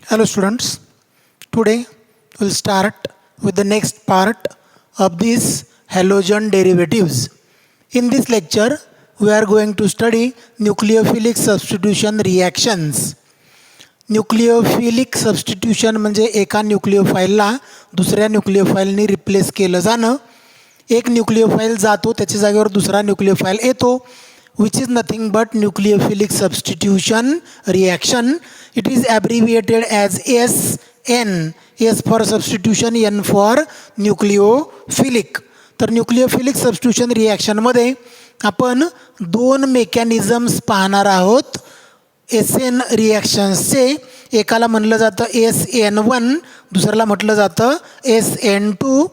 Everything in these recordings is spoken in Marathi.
Hello students, today we'll start with the next part of these halogen derivatives. In this lecture, we are going to study nucleophilic substitution reactions. Nucleophilic substitution म्हणजे एका न्यूक्लिओफाईलला दुसऱ्या न्यूक्लिओफाईलने रिप्लेस केलं जाणं. एक न्यूक्लिओफाईल जातो, त्याच्या जागेवर दुसरा न्यूक्लिओफाईल येतो, which is nothing but nucleophilic substitution reaction. It is abbreviated as SN. S for substitution, N for nucleophilic. तर न्यूक्लिओफिलिक सबस्टिट्यूशन रिॲक्शनमध्ये आपण दोन मेकॅनिझम्स पाहणार आहोत. SN रिॲक्शन्सचे एकाला म्हटलं जातं SN1, दुसऱ्याला म्हटलं जातं SN2.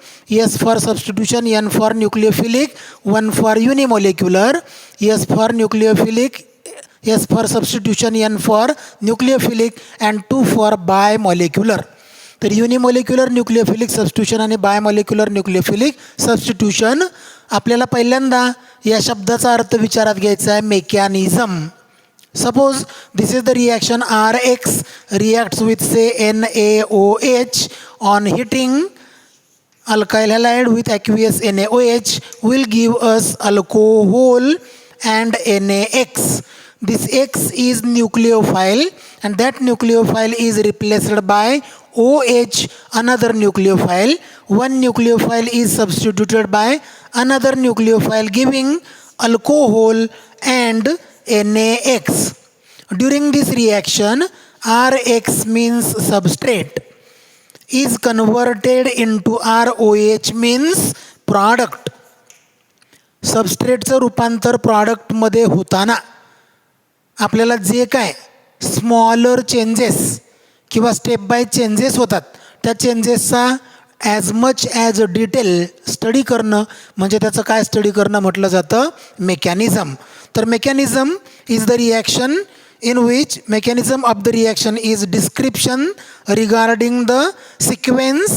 S for substitution, N for nucleophilic, 1 for unimolecular. S for nucleophilic, S for substitution, N for nucleophilic and 2 for bimolecular. तर युनिमॉलिक्युलर न्यूक्लिओफिलिक सबस्टिट्यूशन आणि बायमॉलिक्युलर न्यूक्लिओफिलिक सबस्टिट्यूशन. आपल्याला पहिल्यांदा या शब्दाचा अर्थ विचारात घ्यायचा आहे, mechanism. Suppose this is the reaction Rx reacts with say NaOH on heating alkyl halide with aqueous NaOH will give us alcohol and NaX. This X is nucleophile and that nucleophile is replaced by OH, another nucleophile. One nucleophile is substituted by another nucleophile giving alcohol and NaX. During this reaction, Rx means substrate is converted into ROH means product. सबस्ट्रेटचं रूपांतर प्रॉडक्टमध्ये होताना आपल्याला जे काय स्मॉलर चेंजेस किंवा स्टेप बाय चेंजेस होतात, त्या चेंजेसचा as much as detail study करणं म्हणजे त्याचं काय स्टडी करणं म्हटलं जातं, मेकॅनिझम. तर mechanism is the reaction in which mechanism of the reaction is description regarding the sequence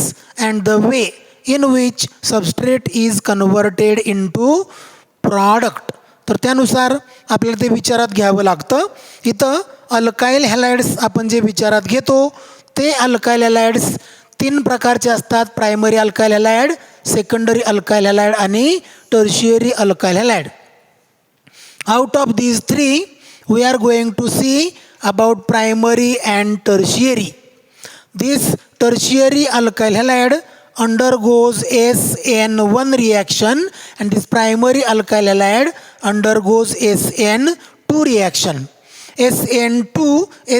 and the way in which substrate is converted into product. तर त्यानुसार आपल्याला ते विचारात घ्यावं लागतं. इथं अल्काईल हॅलाइड्स आपण जे विचारात घेतो ते अल्काईल हॅलाइड्स 3 प्रकारचे असतात. Primary alkyl halide, secondary alkyl halide आणि tertiary alkyl halide. Out of these 3 we are going to see about primary and tertiary. This tertiary alkyl halide undergoes SN1 reaction and this primary alkyl halide undergoes SN2 reaction. SN2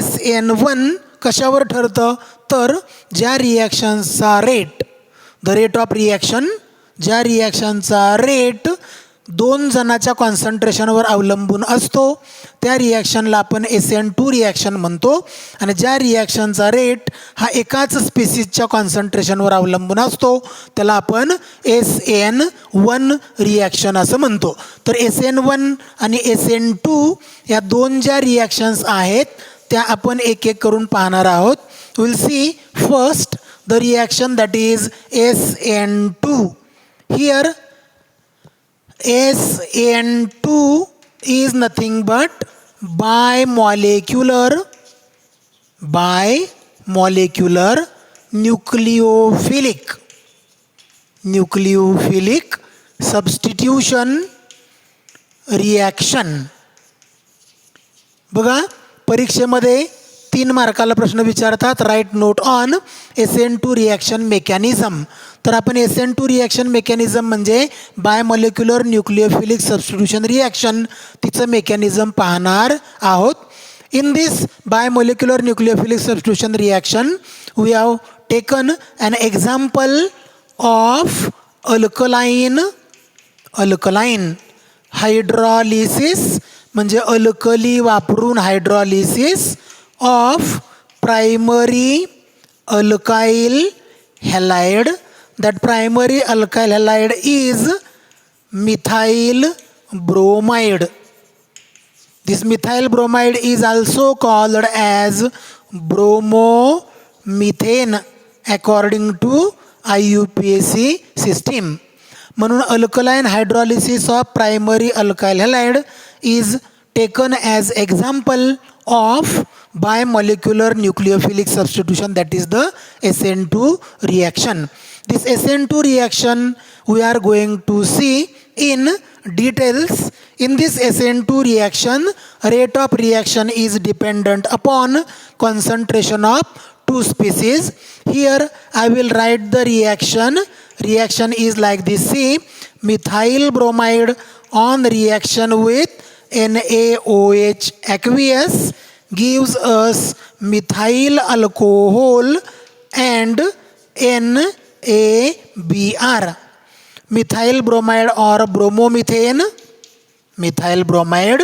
SN1 कशावर ठरतं तर ज्या रिॲक्शनचा rate, the rate of reaction, ज्या रिॲक्शनचा रेट 2 जणाच्या कॉन्सन्ट्रेशनवर अवलंबून असतो त्या रिॲक्शनला आपण SN2 रिॲक्शन म्हणतो. आणि ज्या रिॲक्शनचा रेट हा एकाच स्पीसीजच्या कॉन्सन्ट्रेशनवर अवलंबून असतो त्याला आपण SN1 रिॲक्शन असं म्हणतो. तर SN1 आणि SN2 या 2 ज्या रिॲक्शन्स आहेत त्या आपण एक एक करून पाहणार आहोत. Will see first the reaction that is SN2. Here SN2 is nothing but bimolecular nucleophilic substitution reaction. बघा, परीक्षेमध्ये 3 मार्काला प्रश्न विचारतात, write note on SN2 reaction mechanism. तर आपण SN2 रिॲक्शन मेकॅनिझम म्हणजे बायमॉलिक्युलर न्यूक्लिओफिलिक सबस्टिट्यूशन रिॲक्शन, तिचं मेकॅनिझम पाहणार आहोत. In this bimolecular nucleophilic substitution reaction we have taken an example of alkaline hydrolysis म्हणजे अल्कली वापरून hydrolysis of primary alkyl halide. That primary alkyl halide is methyl bromide. This methyl bromide is also called as bromomethane according to IUPAC system. म्हणून alkaline hydrolysis of primary alkyl halide is taken as example of bimolecular nucleophilic substitution, that is the SN2 reaction. This SN2 reaction we are going to see in details. In this SN2 reaction, rate of reaction is dependent upon concentration of two species. Here I will write the reaction. Reaction is like this. See, methyl bromide on reaction with NaOH aqueous gives us methyl alcohol and NaBr. Methyl bromide or bromomethane, methyl bromide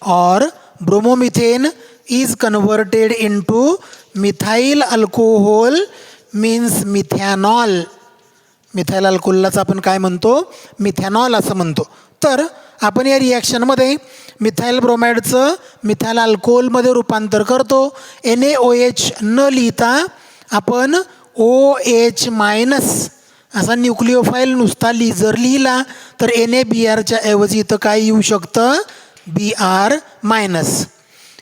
or bromomethane is converted into methyl alcohol means methanol. Methyl अल्कोहोललाच आपण काय म्हणतो, मिथॅनॉल असं म्हणतो. तर आपण या रिॲक्शनमध्ये मिथाइल ब्रोमाइडचं मिथाइल अल्कोहोलमध्ये रूपांतर करतो. NaOH न लिहिता आपण OH मायनस असा न्यूक्लिओफाईल नुसता जर लिहिला तर NaBrच्या ऐवजी इथं काय येऊ शकतं, Br minus.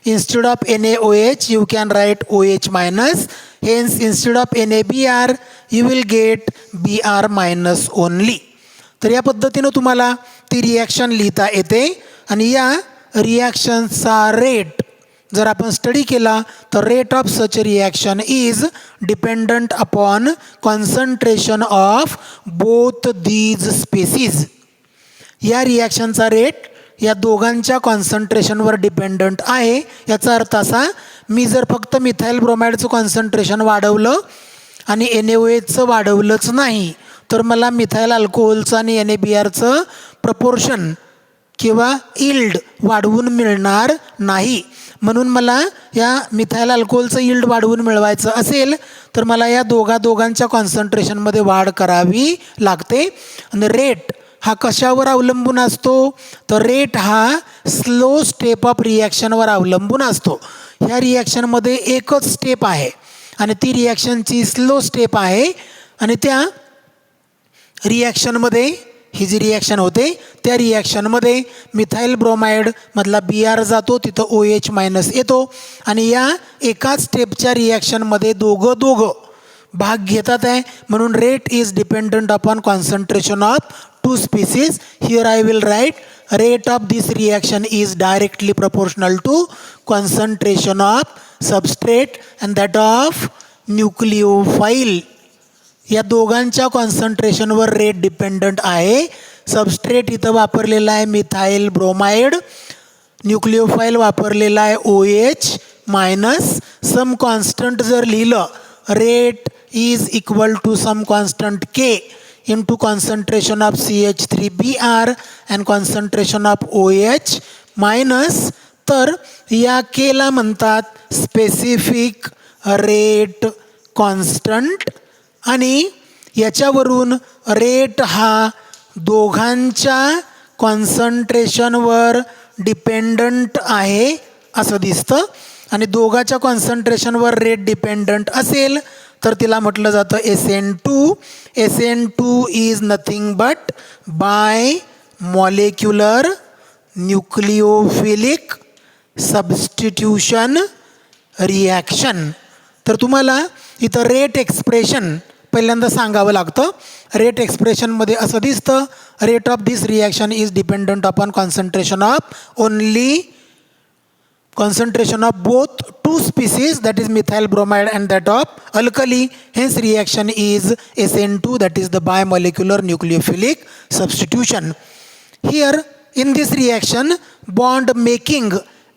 Instead of NaOH you can write OH minus. Hence instead of NaBr you will get Br minus only. तर या पद्धतीनं तुम्हाला ती रिॲक्शन लिहिता येते. आणि या रिॲक्शनचा रेट जर आपण स्टडी केला तर rate of such reaction is dependent upon concentration of both these species. या रिॲक्शनचा रेट या दोघांच्या कॉन्सन्ट्रेशनवर डिपेंडंट आहे. याचा अर्थ असा, मी जर फक्त मिथाइल ब्रोमाइडचं कॉन्सन्ट्रेशन वाढवलं आणि NaOHचं वाढवलंच नाही तर मला मिथाइल अल्कोहोलचं आणि NaBrचं प्रपोर्शन किंवा इल्ड वाढवून मिळणार नाही. म्हणून मला या मिथाइल अल्कोहोलचं इल्ड वाढवून मिळवायचं असेल तर मला या दोघांच्या कॉन्सन्ट्रेशनमध्ये वाढ करावी लागते. आणि रेट हा कशावर अवलंबून असतो, तर रेट हा स्लो स्टेप ऑफ रिॲक्शनवर अवलंबून असतो. ह्या रिॲक्शनमध्ये एकच स्टेप आहे आणि ती रिॲक्शनची स्लो स्टेप आहे. आणि त्या रिॲक्शनमध्ये ही जी रिॲक्शन होते त्या रिॲक्शनमध्ये मिथाइल ब्रोमाइडमधला Br जातो, तिथं OH मायनस येतो. आणि या एकाच स्टेपच्या रिॲक्शनमध्ये दोघं भाग घेतात आहे. म्हणून rate is dependent upon concentration of two species. Here I will write rate of this reaction is directly proportional to concentration of substrate and that of nucleophile. या दोघांच्या कॉन्सन्ट्रेशनवर रेट डिपेंडंट आहे. सबस्ट्रेट इथं वापरलेला आहे मिथाइल ब्रोमाइड, न्यूक्लिओफाईल वापरलेला आहे OH मायनस. सम कॉन्स्टंट जर लिहिलं, rate is equal to some constant K into concentration of CH3Br and concentration of OH minus. तर या केला म्हणतात स्पेसिफिक रेट कॉन्स्टंट. आणि याच्यावरून रेट हा दोघांच्या कॉन्सन्ट्रेशनवर डिपेंडंट आहे असं दिसतं. आणि दोघांच्या कॉन्सन्ट्रेशनवर रेट डिपेंडंट असेल तर तिला म्हटलं जातं SN2. SN2 is nothing but by molecular nucleophilic substitution reaction. तर तुम्हाला इथं रेट एक्सप्रेशन पहिल्यांदा सांगावं लागतं. रेट एक्सप्रेशनमध्ये असं दिसतं, rate of this reaction is dependent upon concentration of only concentration of both two species, that is methyl bromide and that of alkali. Hence reaction is SN2, that is the bimolecular nucleophilic substitution. Here in this reaction bond making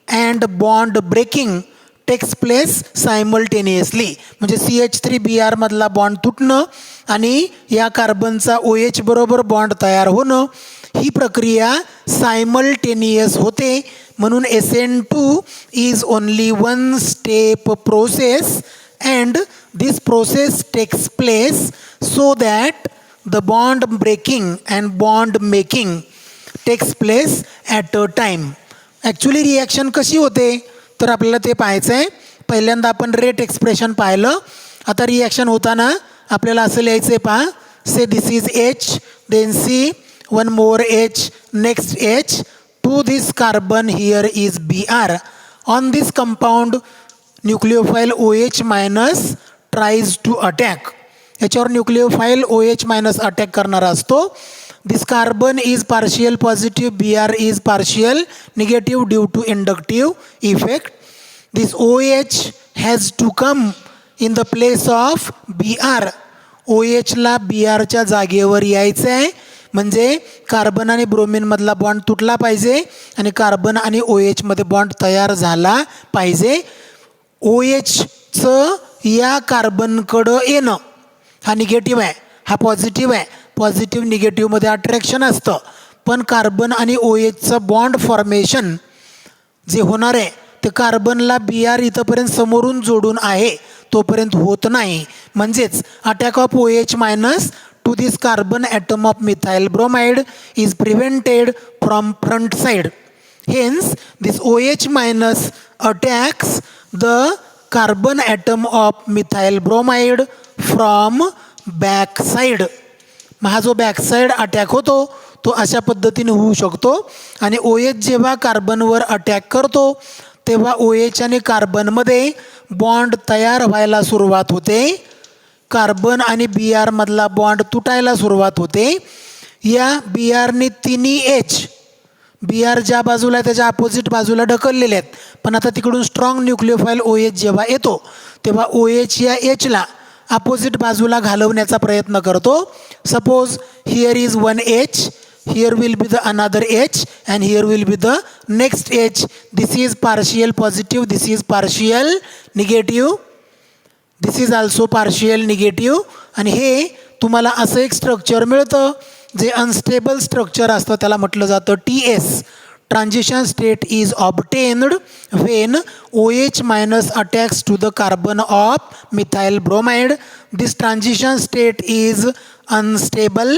and bond breaking takes place simultaneously. म्हणजे CH3Br मधला बॉन्ड तुटणं आणि या कार्बनचा OH बरोबर बॉन्ड तयार होणं ही प्रक्रिया सायमल्टेनियस होते. म्हणून SN2 is only one step process and this process takes place so that the bond breaking and bond making takes place at a time. Actually reaction कशी होते तर आपल्याला ते पाहायचं आहे. पहिल्यांदा आपण रेट एक्सप्रेशन पाहिलं. आता रिॲक्शन होताना आपल्याला असं लिहायचं आहे, पहा. Say this is H, then C, one more H, next H. To this carbon here is Br. On this compound nucleophile OH minus tries to attack. याच्यावर न्यूक्लिओफाईल OH मायनस अटॅक करणारा असतो. This carbon is partial positive, Br is partial negative due to inductive effect. This OH has to come in the place of Br. OHला Brच्या जागेवर यायचं आहे, म्हणजे कार्बन आणि ब्रोमिनमधला बॉन्ड तुटला पाहिजे आणि कार्बन आणि OHमध्ये बॉन्ड तयार झाला पाहिजे. OHचं या कार्बनकडं येणं हा निगेटिव्ह आहे, हा पॉझिटिव्ह आहे. पॉझिटिव्ह निगेटिव्हमध्ये अट्रॅक्शन असतं, पण कार्बन आणि OHचं बॉन्ड फॉर्मेशन जे होणार आहे ते कार्बनला Br इथंपर्यंत समोरून जोडून आहे तोपर्यंत होत नाही. म्हणजेच attack of OH minus two this carbon atom of methyl bromide is prevented from front side. Hence this OH minus attacks the carbon atom of methyl bromide from back side. हा जो बॅक साइड अटॅक होतो तो अशा पद्धतीने होऊ शकतो. आणि OH जेव्हा कार्बनवर अटॅक करतो तेव्हा OH आणि कार्बनमध्ये बॉन्ड तयार व्हायला सुरुवात होते. कार्बन आणि Br मधला बॉन्ड तुटायला सुरुवात होते. या Brने तिन्ही H, Br ज्या बाजूला त्याच्या अपोजिट बाजूला ढकललेले आहेत, पण आता तिकडून स्ट्रॉंग न्यूक्लिओफाईल OH जेव्हा येतो तेव्हा OH या Hला अपोजिट बाजूला घालवण्याचा प्रयत्न करतो. Suppose here is one H, here will be the another H and here will be the next H. This is partial positive, this is partial negative, this is also partial negative. आणि हे तुम्हाला असं एक स्ट्रक्चर मिळतं जे अनस्टेबल स्ट्रक्चर असतं, त्याला म्हटलं जातं TS. Transition state is obtained when OH minus attacks to the carbon of methyl bromide. This transition state is unstable.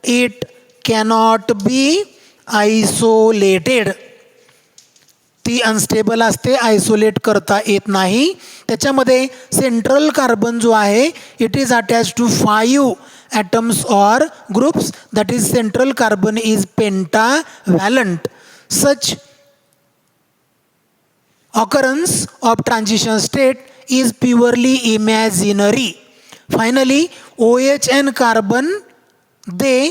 It cannot be isolated. ती अनस्टेबल असते, आयसोलेट करता येत नाही. त्याच्यामध्ये सेंट्रल कार्बन जो आहे it is attach to 5 atoms or groups. That is central carbon is pentavalent. Such occurrence of transition state is purely imaginary. Finally, OH and carbon, they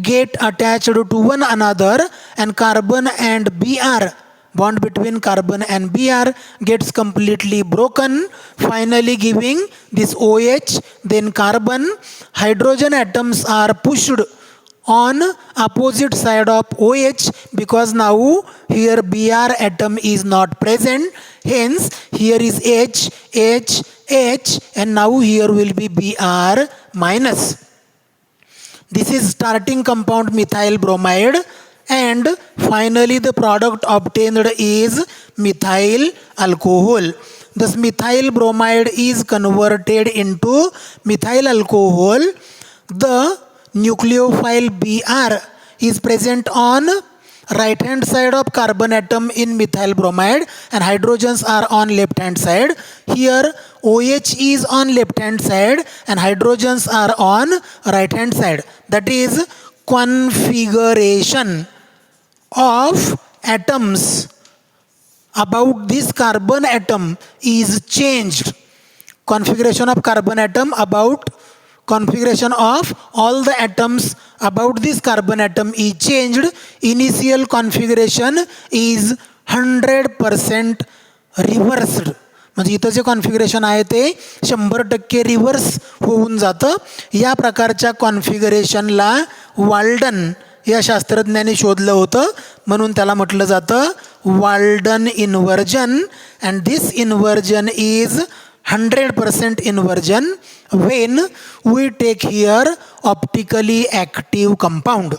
get attached to one another and carbon and Br, bond between carbon and Br gets completely broken, finally giving this OH, then carbon. Hydrogen atoms are pushed on opposite side of OH because now here Br atom is not present. Hence here is H, H, H, and now here will be Br minus. This is starting compound methyl bromide, and finally the product obtained is methyl alcohol. Thus methyl bromide is converted into methyl alcohol. The nucleophile Br is present on right hand side of carbon atom in methyl bromide and hydrogens are on left hand side. Here OH is on left hand side and hydrogens are on right hand side. That is configuration of atoms about this carbon atom is changed. Configuration of carbon atom about configuration of all the atoms about this carbon atom is changed. Initial configuration is 100% reversed. म्हणजे इथं जे कॉन्फिगरेशन आहे ते 100% रिव्हर्स होऊन जातं. या प्रकारच्या कॉन्फिगरेशनला वाल्डन या शास्त्रज्ञांनी शोधलं होतं, म्हणून त्याला म्हटलं जातं Walden inversion. And this inversion is 100% inversion when we take here optically active compound.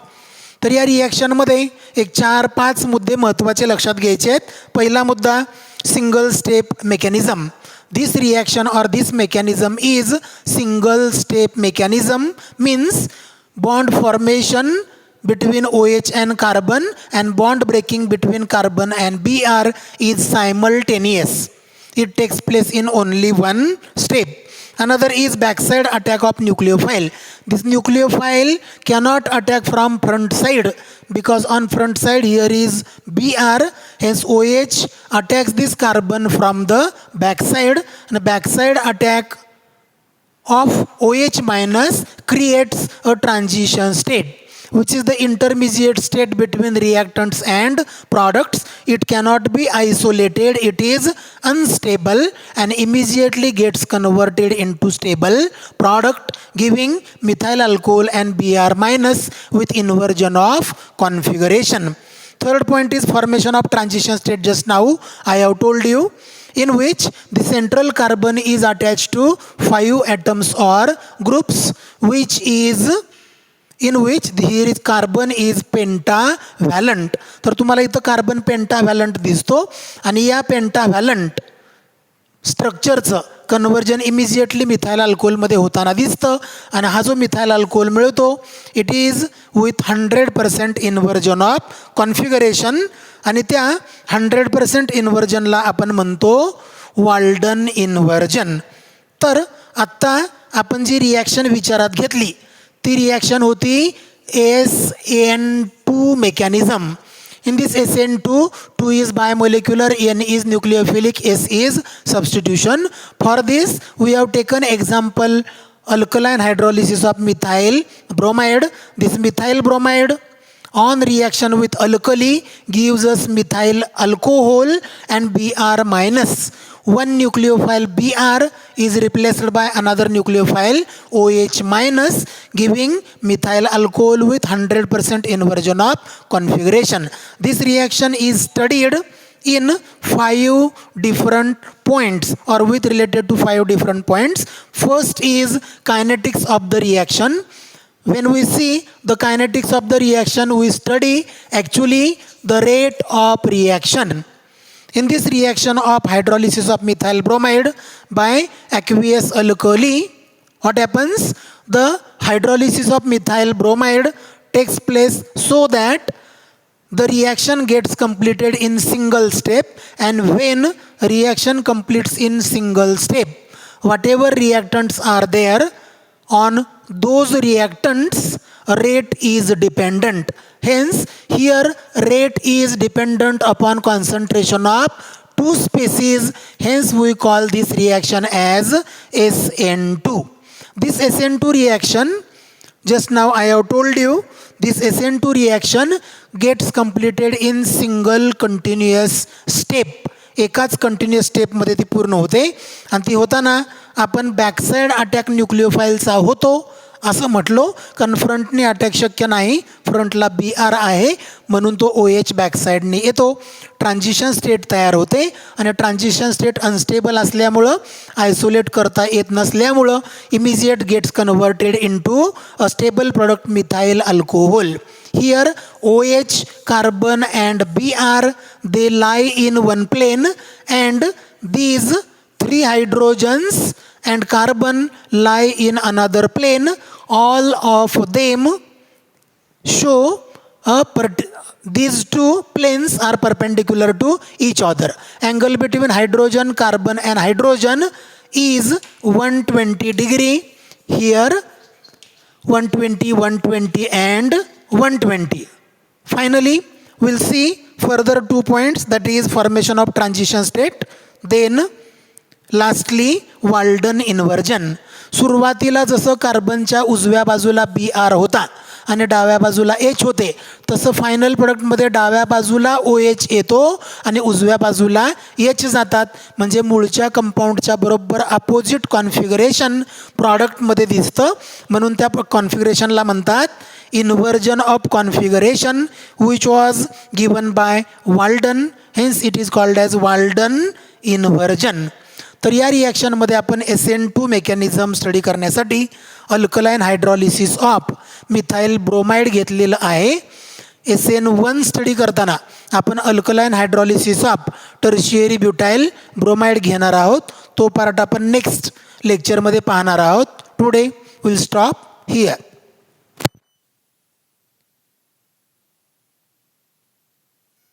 तर या रिॲक्शनमध्ये एक 4-5 मुद्दे महत्त्वाचे लक्षात घ्यायचे आहेत. पहिला मुद्दा single step mechanism. This reaction or this mechanism is single step mechanism, means bond formation between OH and carbon and bond breaking between carbon and Br is simultaneous. It takes place in only one step. Another is backside attack of nucleophile. This nucleophile cannot attack from front side because on front side here is Br, hence OH attacks this carbon from the backside, and the backside attack of OH minus creates a transition state, which is the intermediate state between reactants and products. It cannot be isolated, it is unstable and immediately gets converted into stable product, giving methyl alcohol and Br minus with inversion of configuration. Third point is formation of transition state. Just now I have told you, in which the central carbon is attached to 5 atoms or groups, in which here is carbon is pentavalent. तर तुम्हाला इथं कार्बन पेंटाव्हॅलंट दिसतो आणि या पेंटाव्हॅलंट स्ट्रक्चरचं कन्वर्जन इमिजिएटली मिथाइल अल्कोहोलमध्ये होताना दिसतं आणि हा जो मिथाइल अल्कोहोल मिळतो it is with 100% inversion of configuration आणि त्या 100% इन्व्हर्जनला आपण म्हणतो वाल्डन इन्व्हर्जन. तर आत्ता आपण जी रिॲक्शन विचारात घेतली ती रिॲक्शन होती SN2 mechanism. In this SN2, 2 is bimolecular, N is nucleophilic, S is substitution. For this, we have taken example alkaline hydrolysis of methyl bromide. This methyl bromide on reaction with alkali gives us methyl alcohol and Br minus. One nucleophile Br is replaced by another nucleophile OH minus, giving methyl alcohol with 100% inversion of configuration. This reaction is studied in 5 different points or with related to 5 different points. First is kinetics of the reaction. When we see the kinetics of the reaction, we study actually the rate of reaction. In this reaction of hydrolysis of methyl bromide by aqueous alkali, what happens? The hydrolysis of methyl bromide takes place so that the reaction gets completed in single step, and when reaction completes in single step, whatever reactants are there, on those reactants rate is dependent. Hence here rate is dependent upon concentration of 2 species. Hence we call this reaction as SN2. This SN2 reaction, just now I have told you, this SN2 reaction gets completed in single continuous step. एकाच कंटिन्युअस स्टेपमध्ये ती पूर्ण होते आणि ती होताना आपण बॅकसाईड अटॅक न्यूक्लिओफाईलचा होतो असं म्हटलो, कारण फ्रंटने अटॅक शक्य नाही, फ्रंटला Br आहे म्हणून तो OH बॅकसाईडने येतो. ट्रान्झिशन स्टेट तयार होते आणि ट्रान्झिशन स्टेट अनस्टेबल असल्यामुळं आयसोलेट करता येत नसल्यामुळं immediate gets converted into a stable product methyl alcohol. Here OH, carbon and Br, they lie in one plane, and these 3 hydrogens and carbon lie in another plane. All of them show these 2 planes are perpendicular to each other. Angle between hydrogen, carbon and hydrogen is 120 degree. Here 120, 120 and 120. Finally, we'll see further 2 points, that is formation of transition state, then lastly Walden inversion. सुरुवातीला जसं कार्बनच्या उजव्या बाजूला Br होता आणि डाव्या बाजूला H होते, तसं फायनल प्रोडक्टमध्ये डाव्या बाजूला OH येतो आणि उजव्या बाजूला H जातात. म्हणजे मूळच्या कंपाऊंडच्या बरोबर अपोजिट कॉन्फिगरेशन प्रॉडक्टमध्ये दिसतं, म्हणून त्या कॉन्फिगरेशनला म्हणतात inversion of configuration, which was given by Walden. Hence it is called as Walden inversion. तर या रिॲक्शनमध्ये आपण SN2 मेकॅनिझम स्टडी करण्यासाठी alkaline hydrolysis of methyl bromide घेतलेलं आहे. SN1 स्टडी करताना आपण alkaline hydrolysis of tertiary butyl bromide घेणार आहोत. तो पार्ट आपण नेक्स्ट लेक्चरमध्ये पाहणार आहोत. Today will stop here.